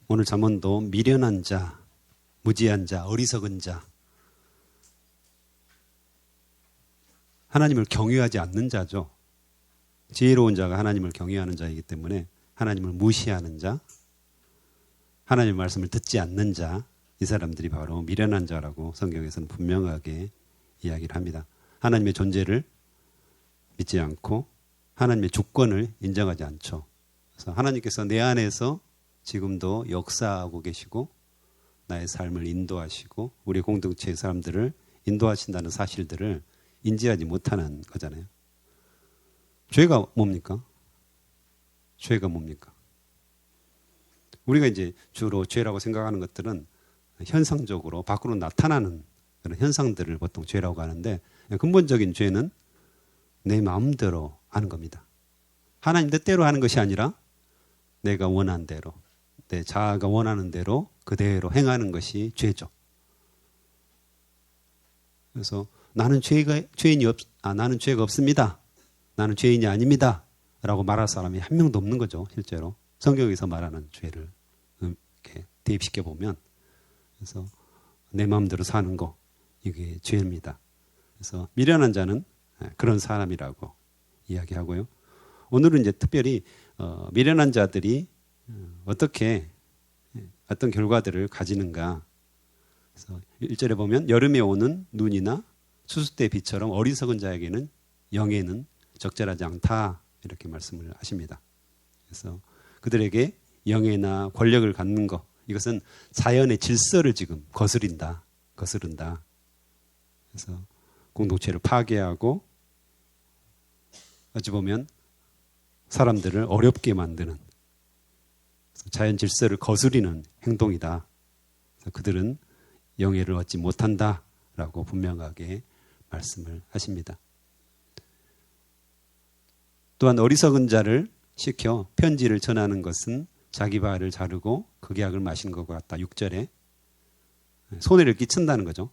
오늘 잠언도 미련한 자, 무지한 자, 어리석은 자, 하나님을 경외하지 않는 자죠. 지혜로운 자가 하나님을 경외하는 자이기 때문에 하나님을 무시하는 자, 하나님의 말씀을 듣지 않는 자, 이 사람들이 바로 미련한 자라고 성경에서는 분명하게 이야기를 합니다. 하나님의 존재를 믿지 않고 하나님의 주권을 인정하지 않죠. 그래서 하나님께서 내 안에서 지금도 역사하고 계시고 나의 삶을 인도하시고 우리 공동체의 사람들을 인도하신다는 사실들을 인지하지 못하는 거잖아요. 죄가 뭡니까? 죄가 뭡니까? 우리가 이제 주로 죄라고 생각하는 것들은 현상적으로 밖으로 나타나는 그런 현상들을 보통 죄라고 하는데 근본적인 죄는 내 마음대로 하는 겁니다. 하나님 뜻대로 하는 것이 아니라 내가 원하는 대로, 내 자아가 원하는 대로 그대로 행하는 것이 죄죠. 그래서 나는 나는 죄가 없습니다. 나는 죄인이 아닙니다. 라고 말할 사람이 한 명도 없는 거죠, 실제로. 성경에서 말하는 죄를 이렇게 대입시켜 보면. 그래서 내 마음대로 사는 거, 이게 죄입니다. 그래서 미련한 자는 그런 사람이라고 이야기하고요. 오늘은 이제 특별히 미련한 자들이 어떻게 어떤 결과들을 가지는가. 그래서 1절에 보면 여름에 오는 눈이나 수수때 비처럼 어리석은 자에게는 영예는 적절하지 않다 이렇게 말씀을 하십니다. 그래서 그들에게 영예나 권력을 갖는 것, 이것은 자연의 질서를 지금 거스른다. 그래서 공동체를 파괴하고 어찌 보면 사람들을 어렵게 만드는 자연 질서를 거스리는 행동이다. 그래서 그들은 영예를 얻지 못한다라고 분명하게 말씀을 하십니다. 또한 어리석은 자를 시켜 편지를 전하는 것은 자기 발을 자르고 극약을 마시는 것 같다. 6절에 손해를 끼친다는 거죠.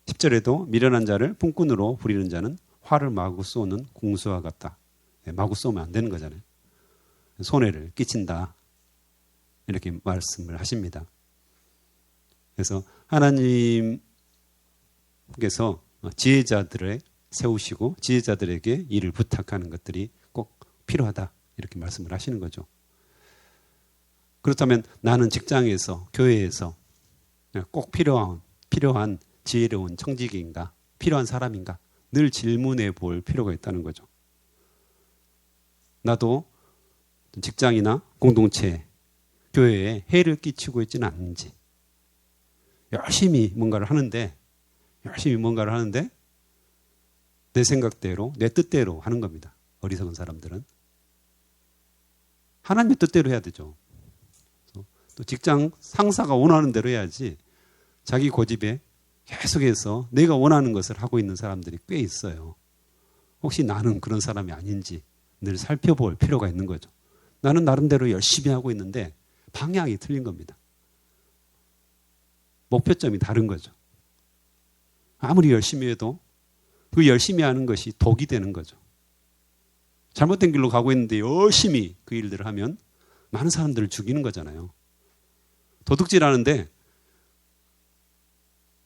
10절에도 미련한 자를 품꾼으로 부리는 자는 활을 마구 쏘는 궁수와 같다. 마구 쏘면 안 되는 거잖아요. 손해를 끼친다. 이렇게 말씀을 하십니다. 그래서 하나님께서 지혜자들을 세우시고 지혜자들에게 일을 부탁하는 것들이 꼭 필요하다. 이렇게 말씀을 하시는 거죠. 그렇다면 나는 직장에서, 교회에서 꼭 필요한 지혜로운 청지기인가? 필요한 사람인가? 늘 질문해 볼 필요가 있다는 거죠. 나도 직장이나 공동체, 교회에 해를 끼치고 있지는 않는지. 열심히 뭔가를 하는데 내 생각대로, 내 뜻대로 하는 겁니다. 어리석은 사람들은. 하나님의 뜻대로 해야 되죠. 또 직장 상사가 원하는 대로 해야지 자기 고집에 계속해서 내가 원하는 것을 하고 있는 사람들이 꽤 있어요. 혹시 나는 그런 사람이 아닌지 늘 살펴볼 필요가 있는 거죠. 나는 나름대로 열심히 하고 있는데 방향이 틀린 겁니다. 목표점이 다른 거죠. 아무리 열심히 해도 그 열심히 하는 것이 독이 되는 거죠. 잘못된 길로 가고 있는데 열심히 그 일들을 하면 많은 사람들을 죽이는 거잖아요. 도둑질 하는데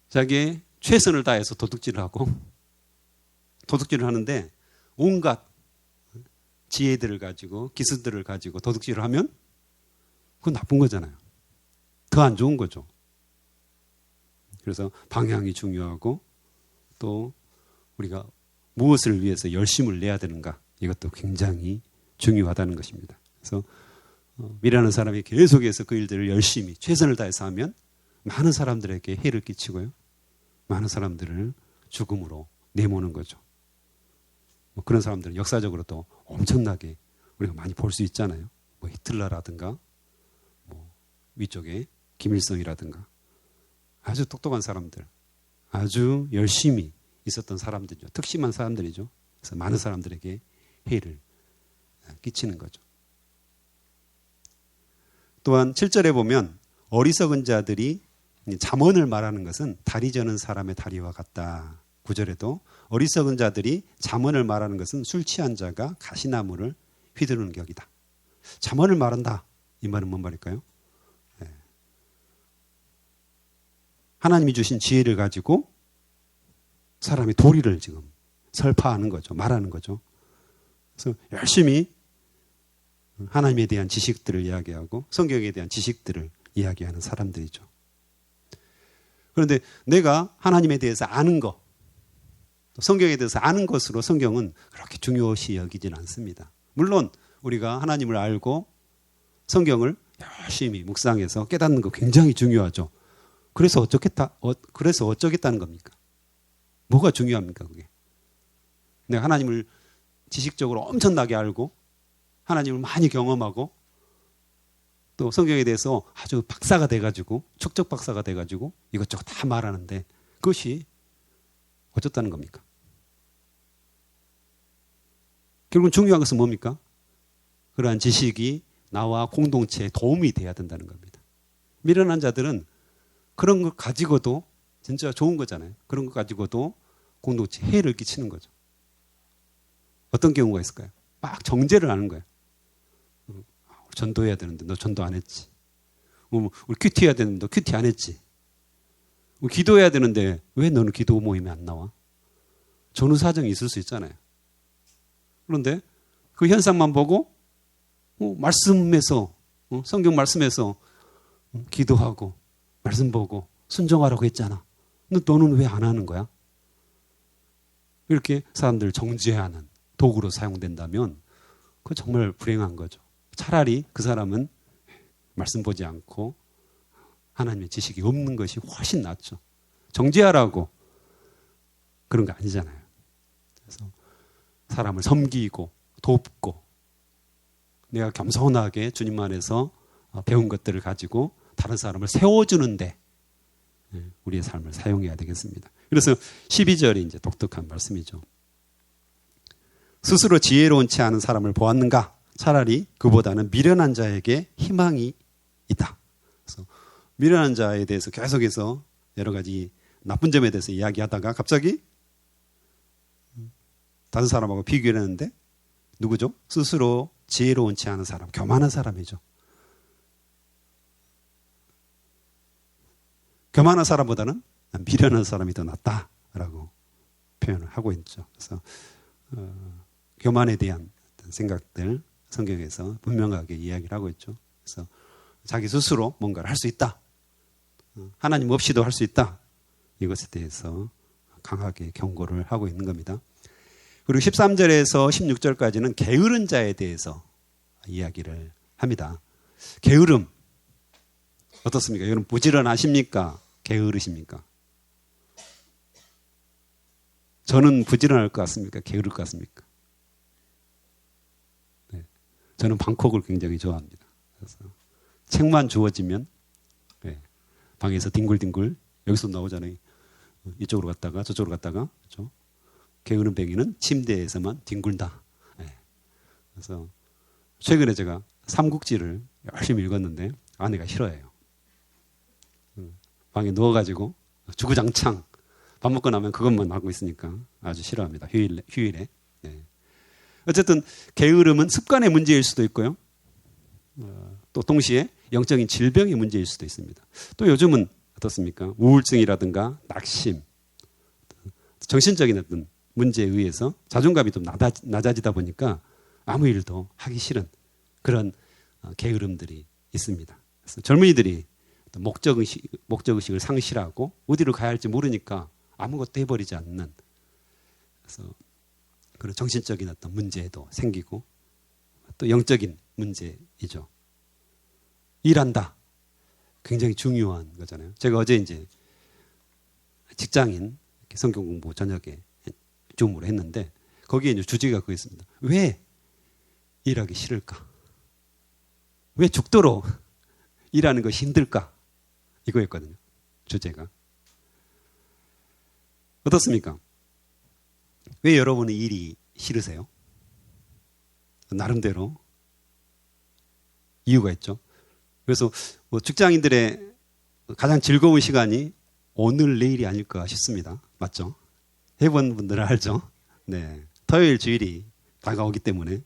자기의 최선을 다해서 도둑질을 하고 도둑질을 하는데 온갖 지혜들을 가지고 기술들을 가지고 도둑질을 하면 그건 나쁜 거잖아요. 더 안 좋은 거죠. 그래서 방향이 중요하고 또 우리가 무엇을 위해서 열심을 내야 되는가 이것도 굉장히 중요하다는 것입니다. 그래서 미련한 사람이 계속해서 그 일들을 열심히 최선을 다해서 하면 많은 사람들에게 해를 끼치고요. 많은 사람들을 죽음으로 내모는 거죠. 그런 사람들은 역사적으로도 엄청나게 우리가 많이 볼 수 있잖아요. 히틀러라든가 위쪽에 김일성이라든가 아주 똑똑한 사람들, 아주 열심히 있었던 사람들이죠. 특심한 사람들이죠. 그래서 많은 사람들에게 해를 끼치는 거죠. 또한 7절에 보면 어리석은 자들이 잠언을 말하는 것은 다리 저는 사람의 다리와 같다. 9절에도 어리석은 자들이 잠언을 말하는 것은 술 취한 자가 가시나무를 휘두르는 격이다. 잠언을 말한다. 이 말은 뭔 말일까요? 네. 하나님이 주신 지혜를 가지고 사람이 도리를 지금 설파하는 거죠. 말하는 거죠. 그래서 열심히 하나님에 대한 지식들을 이야기하고 성경에 대한 지식들을 이야기하는 사람들이죠. 그런데 내가 하나님에 대해서 아는 것, 성경에 대해서 아는 것으로 성경은 그렇게 중요시 여기진 않습니다. 물론 우리가 하나님을 알고 성경을 열심히 묵상해서 깨닫는 거 굉장히 중요하죠. 그래서 어쩌겠다는 겁니까? 뭐가 중요합니까, 그게? 내가 하나님을 지식적으로 엄청나게 알고 하나님을 많이 경험하고 또 성경에 대해서 아주 박사가 돼가지고 축적 박사가 돼가지고 이것저것 다 말하는데 그것이 어쩌다는 겁니까? 결국은 중요한 것은 뭡니까? 그러한 지식이 나와 공동체에 도움이 돼야 된다는 겁니다. 미련한 자들은 그런 걸 가지고도 진짜 좋은 거잖아요. 그런 거 가지고도 공동체에 해를 끼치는 거죠. 어떤 경우가 있을까요? 막 정죄를 하는 거예요. 전도해야 되는데 너 전도 안 했지. 우리 큐티해야 되는데 너 큐티 안 했지. 우리 기도해야 되는데 왜 너는 기도 모임에 안 나와? 전후 사정이 있을 수 있잖아요. 그런데 그 현상만 보고 말씀에서 성경 말씀에서 기도하고 말씀 보고 순종하라고 했잖아. 근데 너는 왜 안 하는 거야? 이렇게 사람들 정죄하는 도구로 사용된다면 그건 정말 불행한 거죠. 차라리 그 사람은 말씀 보지 않고 하나님의 지식이 없는 것이 훨씬 낫죠. 정죄하라고 그런 거 아니잖아요. 그래서 사람을 섬기고 돕고 내가 겸손하게 주님 안에서 배운 것들을 가지고 다른 사람을 세워주는데 우리의 삶을 사용해야 되겠습니다. 그래서 12절이 이제 독특한 말씀이죠. 스스로 지혜로운 채 하는 사람을 보았는가? 차라리 그보다는 미련한 자에게 희망이 있다. 그래서 미련한 자에 대해서 계속해서 여러 가지 나쁜 점에 대해서 이야기하다가 갑자기 다른 사람하고 비교를 했는데 누구죠? 스스로 지혜로운 채 하는 사람, 교만한 사람이죠. 교만한 사람보다는 미련한 사람이 더 낫다라고 표현을 하고 있죠. 그래서 교만에 대한 생각들 성경에서 분명하게 이야기를 하고 있죠. 그래서 자기 스스로 뭔가를 할 수 있다. 하나님 없이도 할 수 있다. 이것에 대해서 강하게 경고를 하고 있는 겁니다. 그리고 13절에서 16절까지는 게으른 자에 대해서 이야기를 합니다. 게으름 어떻습니까? 여러분 부지런하십니까? 게으르십니까? 저는 부지런할 것 같습니까? 게으를 것 같습니까? 네. 저는 방콕을 굉장히 좋아합니다. 그래서 책만 주어지면 네. 방에서 뒹굴뒹굴 여기서 나오잖아요. 이쪽으로 갔다가 저쪽으로 갔다가 그렇죠? 게으른 뱅이는 침대에서만 뒹굴다. 네. 그래서 최근에 제가 삼국지를 열심히 읽었는데 아내가 싫어해요. 방에 누워가지고 주구장창 밥 먹고 나면 그것만 하고 있으니까 아주 싫어합니다. 휴일에. 네. 어쨌든 게으름은 습관의 문제일 수도 있고요. 또 동시에 영적인 질병의 문제일 수도 있습니다. 또 요즘은 어떻습니까? 우울증이라든가 낙심, 정신적인 어떤 문제에 의해서 자존감이 좀 낮아지다 보니까 아무 일도 하기 싫은 그런 게으름들이 있습니다. 그래서 젊은이들이 목적의식을 상실하고 어디로 가야 할지 모르니까 아무것도 해버리지 않는 그래서 그런 정신적인 어떤 문제도 생기고 또 영적인 문제이죠. 일한다. 굉장히 중요한 거잖아요. 제가 어제 이제 직장인 성경 공부 저녁에 줌으로 했는데 거기에 이제 주제가 그거였습니다. 왜 일하기 싫을까? 왜 죽도록 일하는 것이 힘들까? 이거였거든요. 주제가. 어떻습니까? 왜 여러분은 일이 싫으세요? 나름대로 이유가 있죠. 그래서 직장인들의 가장 즐거운 시간이 오늘 내일이 아닐까 싶습니다. 맞죠? 해본 분들은 알죠? 네. 토요일 주일이 다가오기 때문에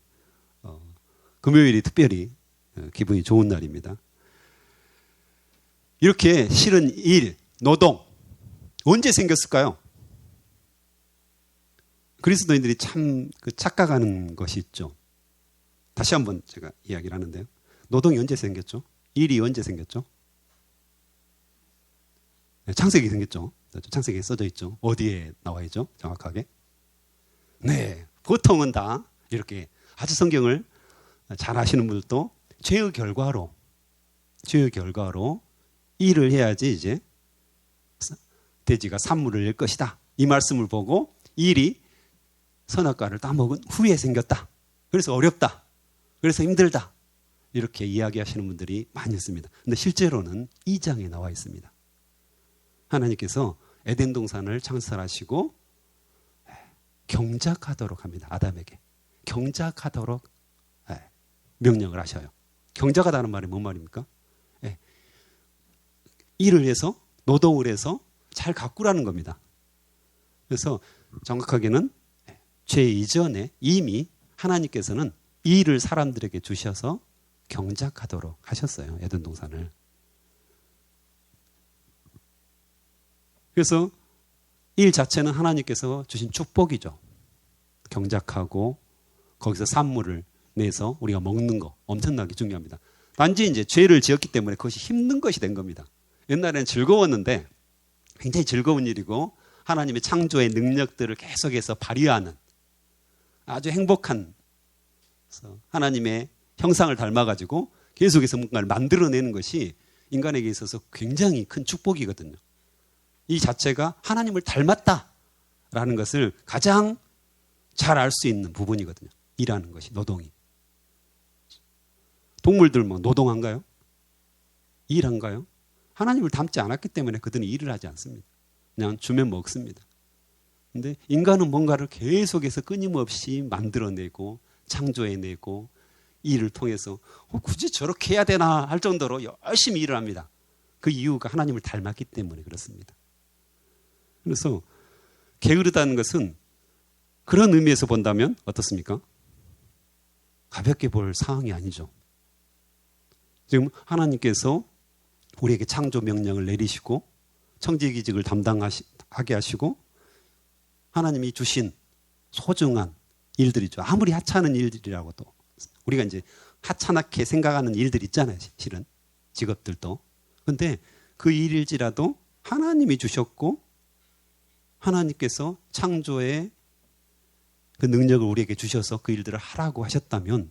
금요일이 특별히 기분이 좋은 날입니다. 이렇게 실은 일, 노동 언제 생겼을까요? 그리스도인들이 참 착각하는 것이 있죠. 다시 한번 제가 이야기를 하는데요. 노동이 언제 생겼죠? 일이 언제 생겼죠? 창세기 생겼죠. 창세기에 써져 있죠. 어디에 나와 있죠? 정확하게. 네, 보통은 다 이렇게 아주 성경을 잘 아시는 분들도 죄의 결과로 일을 해야지 이제 돼지가 산물을 낼 것이다. 이 말씀을 보고 일이 선악과를 따먹은 후에 생겼다. 그래서 어렵다. 그래서 힘들다. 이렇게 이야기하시는 분들이 많이 있습니다. 근데 실제로는 2장에 나와 있습니다. 하나님께서 에덴 동산을 창설하시고 경작하도록 합니다. 아담에게. 경작하도록 명령을 하셔요. 경작하다는 말이 뭔 말입니까? 일을 해서 노동을 해서 잘 가꾸라는 겁니다. 그래서 정확하게는 죄 이전에 이미 하나님께서는 이 일을 사람들에게 주셔서 경작하도록 하셨어요. 에덴 동산을. 그래서 일 자체는 하나님께서 주신 축복이죠. 경작하고 거기서 산물을 내서 우리가 먹는 거 엄청나게 중요합니다. 단지 이제 죄를 지었기 때문에 그것이 힘든 것이 된 겁니다. 옛날에는 즐거웠는데 굉장히 즐거운 일이고 하나님의 창조의 능력들을 계속해서 발휘하는 아주 행복한 하나님의 형상을 닮아가지고 계속해서 뭔가를 만들어내는 것이 인간에게 있어서 굉장히 큰 축복이거든요. 이 자체가 하나님을 닮았다라는 것을 가장 잘 알 수 있는 부분이거든요. 일하는 것이, 노동이. 동물들 뭐 노동한가요? 일한가요? 하나님을 닮지 않았기 때문에 그들은 일을 하지 않습니다. 그냥 주면 먹습니다. 근데 인간은 뭔가를 계속해서 끊임없이 만들어내고 창조해내고 일을 통해서 굳이 저렇게 해야 되나 할 정도로 열심히 일을 합니다. 그 이유가 하나님을 닮았기 때문에 그렇습니다. 그래서 게으르다는 것은 그런 의미에서 본다면 어떻습니까? 가볍게 볼 사항이 아니죠. 지금 하나님께서 우리에게 창조 명령을 내리시고 청지기직을 담당하게 하시고 하나님이 주신 소중한 일들이죠. 아무리 하찮은 일들이라고도 우리가 이제 하찮게 생각하는 일들 있잖아요. 실은 직업들도. 그런데 그 일일지라도 하나님이 주셨고 하나님께서 창조의 그 능력을 우리에게 주셔서 그 일들을 하라고 하셨다면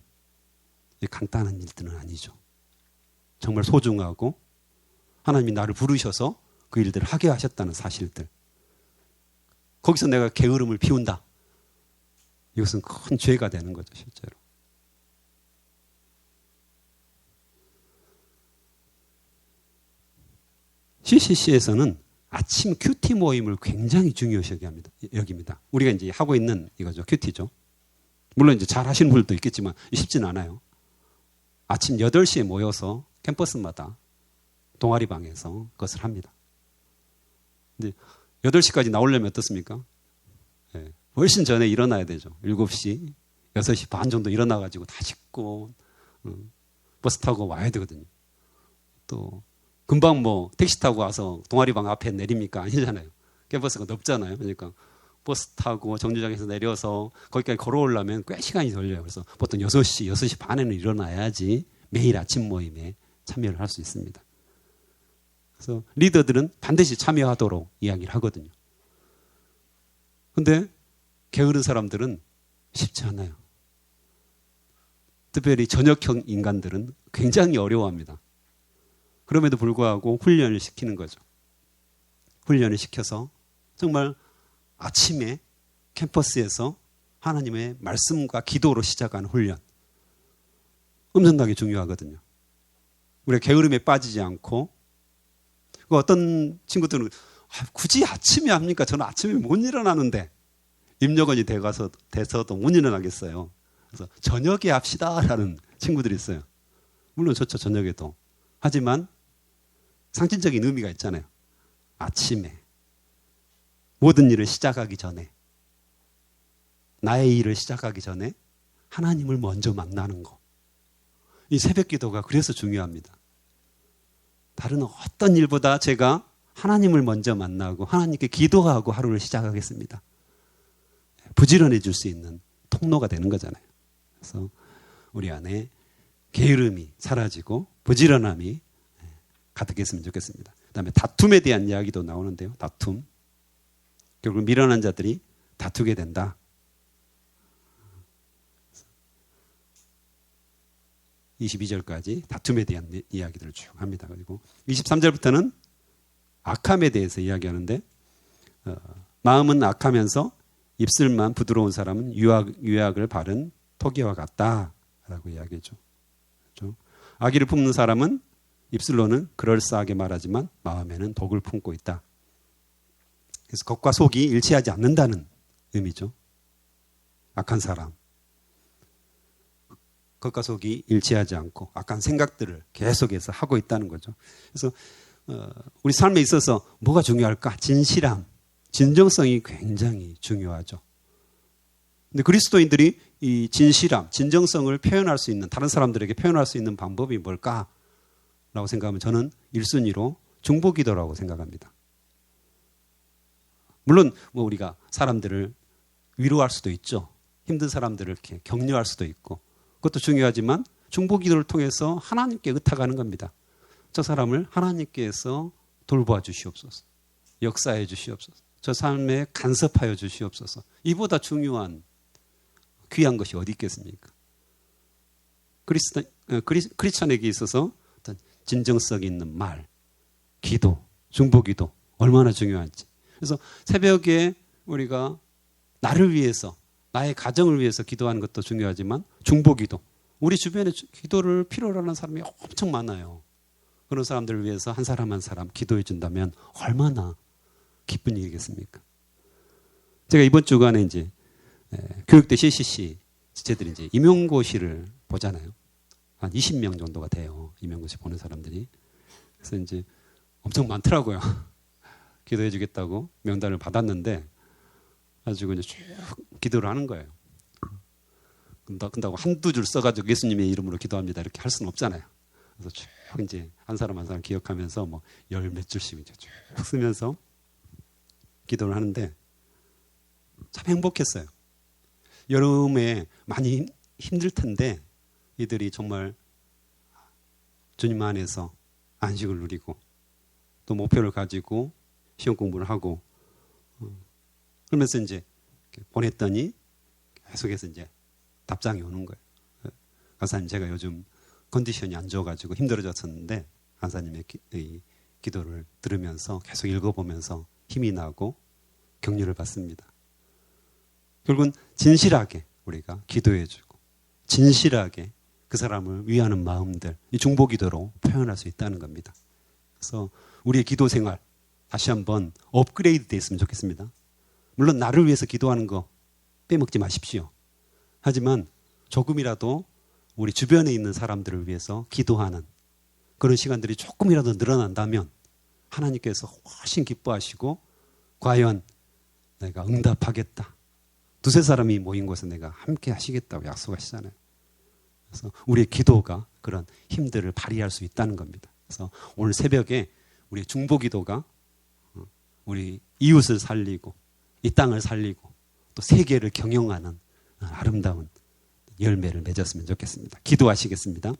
간단한 일들은 아니죠. 정말 소중하고 하나님이 나를 부르셔서 그 일들을 하게 하셨다는 사실들. 거기서 내가 게으름을 피운다. 이것은 큰 죄가 되는 거죠, 실제로. CCC에서는 아침 큐티 모임을 굉장히 중요시 여깁니다. 우리가 이제 하고 있는 이거죠, 큐티죠. 물론 이제 잘 하시는 분들도 있겠지만 쉽지는 않아요. 아침 8시에 모여서 캠퍼스마다 동아리방에서 그것을 합니다. 근데 8시까지 나오려면 어떻습니까? 네, 훨씬 전에 일어나야 되죠. 7시, 6시 반 정도 일어나가지고 다 씻고 버스 타고 와야 되거든요. 또 금방 뭐 택시 타고 와서 동아리방 앞에 내립니까? 아니잖아요. 캠퍼스가 넓잖아요. 그러니까 버스 타고 정류장에서 내려서 거기까지 걸어오려면 꽤 시간이 걸려요. 그래서 보통 6시 반에는 일어나야지 매일 아침 모임에 참여를 할 수 있습니다. 그래서 리더들은 반드시 참여하도록 이야기를 하거든요. 근데 게으른 사람들은 쉽지 않아요. 특별히 저녁형 인간들은 굉장히 어려워합니다. 그럼에도 불구하고 훈련을 시키는 거죠. 훈련을 시켜서 정말 아침에 캠퍼스에서 하나님의 말씀과 기도로 시작하는 훈련. 엄청나게 중요하거든요. 우리가 게으름에 빠지지 않고 어떤 친구들은 굳이 아침에 합니까? 저는 아침에 못 일어나는데 임력원이 돼서도 못 일어나겠어요. 그래서 저녁에 합시다라는 친구들이 있어요. 물론 좋죠, 저녁에도. 하지만 상징적인 의미가 있잖아요. 아침에 모든 일을 시작하기 전에 나의 일을 시작하기 전에 하나님을 먼저 만나는 거. 이 새벽 기도가 그래서 중요합니다. 다른 어떤 일보다 제가 하나님을 먼저 만나고 하나님께 기도하고 하루를 시작하겠습니다. 부지런해질 수 있는 통로가 되는 거잖아요. 그래서 우리 안에 게으름이 사라지고 부지런함이 가득했으면 좋겠습니다. 그다음에 다툼에 대한 이야기도 나오는데요. 다툼. 결국 미련한 자들이 다투게 된다. 22절까지 다툼에 대한 이야기들을 쭉 합니다. 그리고 23절부터는 악함에 대해서 이야기하는데 마음은 악하면서 입술만 부드러운 사람은 유약을 바른 토기와 같다라고 이야기했죠. 그렇죠? 악의를 품는 사람은 입술로는 그럴싸하게 말하지만 마음에는 독을 품고 있다. 그래서 겉과 속이 일치하지 않는다는 의미죠. 악한 사람. 겉과 속이 일치하지 않고 악한 생각들을 계속해서 하고 있다는 거죠. 그래서 우리 삶에 있어서 뭐가 중요할까? 진실함, 진정성이 굉장히 중요하죠. 근데 그리스도인들이 이 진실함, 진정성을 표현할 수 있는, 다른 사람들에게 표현할 수 있는 방법이 뭘까? 라고 생각하면 저는 1순위로 중보기도라고 생각합니다. 물론 뭐 우리가 사람들을 위로할 수도 있죠. 힘든 사람들을 이렇게 격려할 수도 있고 그것도 중요하지만 중보기도를 통해서 하나님께 의탁하는 겁니다. 저 사람을 하나님께서 돌보아 주시옵소서. 역사해 주시옵소서. 저 삶에 간섭하여 주시옵소서. 이보다 중요한 귀한 것이 어디 있겠습니까? 크리스천에게 있어서 어떤 진정성 있는 말, 기도, 중보기도 얼마나 중요한지. 그래서 새벽에 우리가 나를 위해서, 나의 가정을 위해서 기도하는 것도 중요하지만 중보기도. 우리 주변에 기도를 필요로 하는 사람이 엄청 많아요. 그런 사람들을 위해서 한 사람 한 사람 기도해 준다면 얼마나 기쁜 일이겠습니까? 제가 이번 주간에 이제 교육대 CCC 지체들이 이제 임용고시를 보잖아요. 한 20명 정도가 돼요. 임용고시 보는 사람들이. 그래서 이제 엄청 많더라고요. 기도해 주겠다고 명단을 받았는데 가지고 이제 쭉 기도를 하는 거예요. 근다고 한두 줄 써가지고 예수님의 이름으로 기도합니다. 이렇게 할 수는 없잖아요. 그래서 쭉 이제 한 사람 한 사람 기억하면서 뭐 열 몇 줄씩 이제 쭉 쓰면서 기도를 하는데 참 행복했어요. 여름에 많이 힘들 텐데 이들이 정말 주님 안에서 안식을 누리고 또 목표를 가지고 시험 공부를 하고 그러면서 이제 보냈더니 계속해서 이제 답장이 오는 거예요. 간사님 제가 요즘 컨디션이 안 좋아가지고 힘들어졌었는데 간사님의 기도를 들으면서 계속 읽어보면서 힘이 나고 격려를 받습니다. 결국은 진실하게 우리가 기도해주고 진실하게 그 사람을 위하는 마음들 이 중보기도로 표현할 수 있다는 겁니다. 그래서 우리의 기도 생활 다시 한번 업그레이드 되었으면 좋겠습니다. 물론 나를 위해서 기도하는 거 빼먹지 마십시오. 하지만 조금이라도 우리 주변에 있는 사람들을 위해서 기도하는 그런 시간들이 조금이라도 늘어난다면 하나님께서 훨씬 기뻐하시고 과연 내가 응답하겠다. 두세 사람이 모인 곳에 내가 함께 하시겠다고 약속하시잖아요. 그래서 우리의 기도가 그런 힘들을 발휘할 수 있다는 겁니다. 그래서 오늘 새벽에 우리의 중보기도가 우리 이웃을 살리고 이 땅을 살리고 또 세계를 경영하는 아름다운 열매를 맺었으면 좋겠습니다. 기도하시겠습니다.